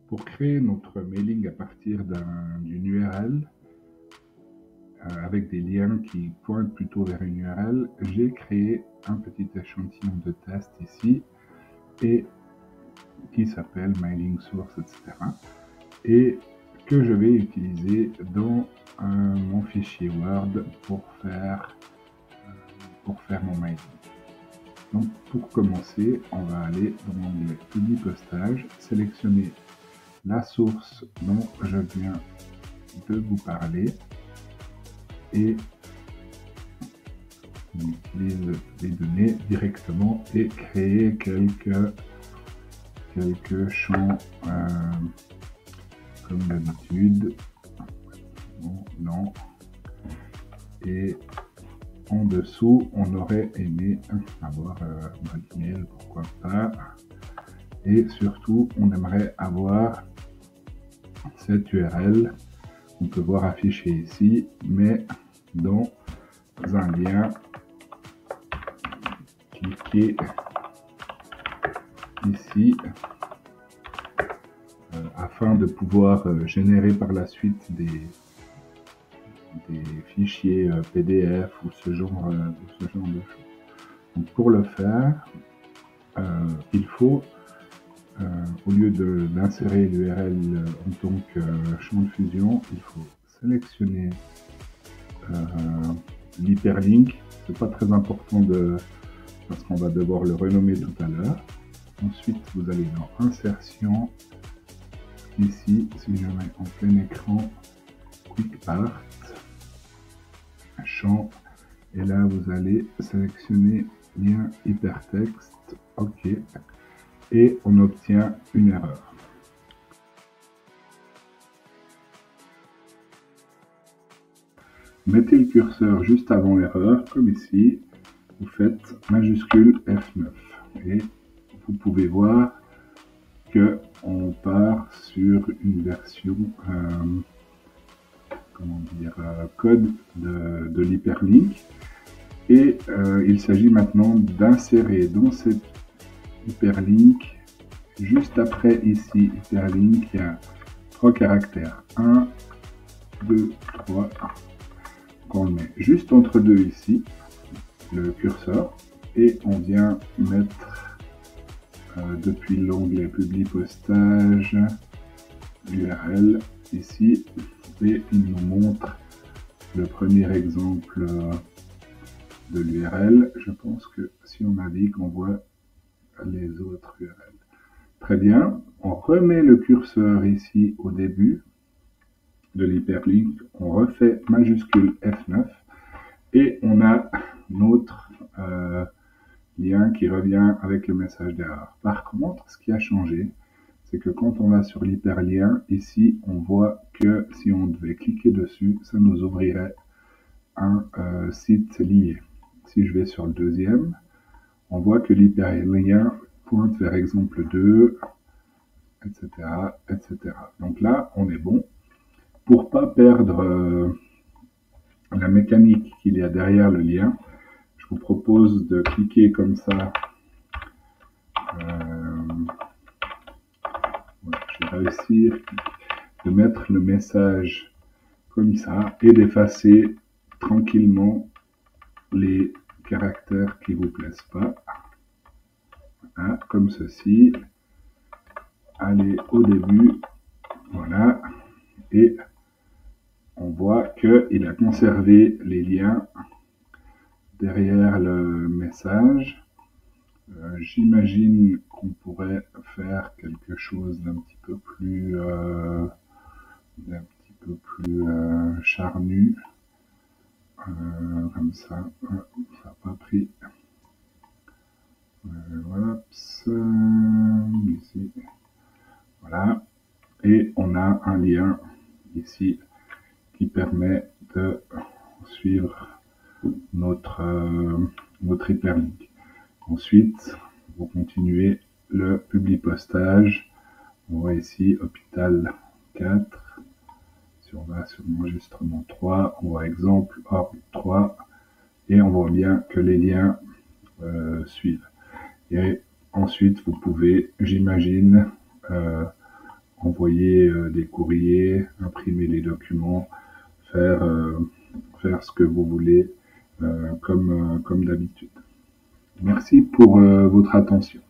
Pour créer notre mailing à partir d'une URL, avec des liens qui pointent plutôt vers une URL, j'ai créé un petit échantillon de test ici, et qui s'appelle mailing source, etc. et que je vais utiliser dans mon fichier Word pour faire mon mailing. Donc pour commencer, on va aller dans l'onglet Publi postage, sélectionner la source dont je viens de vous parler et on utilise les données directement et créer quelques champs comme d'habitude. Bon, non. Et en dessous, on aurait aimé avoir un email, pourquoi pas. Et surtout, on aimerait avoir cette URL qu'on peut voir affichée ici, mais dans un lien. Cliquez ici afin de pouvoir générer par la suite des fichiers PDF ou ce genre de choses. Donc pour le faire, il faut, au lieu d'insérer l'URL en tant que champ de fusion, il faut sélectionner l'hyperlink. C'est pas très important parce qu'on va devoir le renommer tout à l'heure. Ensuite, vous allez dans Insertion. Ici, si je mets en plein écran, Quick Part, champ, et là vous allez sélectionner lien hypertexte, OK, et on obtient une erreur. Mettez le curseur juste avant l'erreur, comme ici, vous faites majuscule F9, et vous pouvez voir que on part sur une version code de l'hyperlink, et il s'agit maintenant d'insérer dans cette hyperlink, juste après ici hyperlink, il y a 3 caractères, 1, 2, 3, qu'on met juste entre deux ici, le curseur, et on vient mettre depuis l'onglet Publi postage l'URL ici, et il nous montre le premier exemple de l'URL. Je pense que si on navigue, on voit les autres URL. Très bien, on remet le curseur ici au début de l'hyperlink, on refait majuscule F9 et on a notre lien qui revient avec le message d'erreur. Par contre, ce qui a changé, c'est que quand on va sur l'hyperlien, ici, on voit que si on devait cliquer dessus, ça nous ouvrirait un site lié. Si je vais sur le deuxième, on voit que l'hyperlien pointe vers exemple 2, etc., etc. Donc là, on est bon. Pour pas perdre la mécanique qu'il y a derrière le lien, je vous propose de cliquer comme ça. Je vais réussir de mettre le message comme ça et d'effacer tranquillement les caractères qui vous plaisent pas. Voilà, comme ceci. Allez au début, voilà, et on voit qu'il a conservé les liens derrière le message. J'imagine qu'on pourrait faire quelque chose d'un petit peu plus charnu, comme ça. Ça n'a pas pris. Voilà, ici, voilà, et on a un lien ici qui permet de suivre notre hyperlink. Ensuite, vous continuez le publi postage. On voit ici hôpital 4. Si on va sur l'enregistrement 3, on voit exemple hors 3 et on voit bien que les liens suivent. Et ensuite, vous pouvez, j'imagine, envoyer des courriers, imprimer les documents, faire ce que vous voulez comme d'habitude. Merci pour votre attention.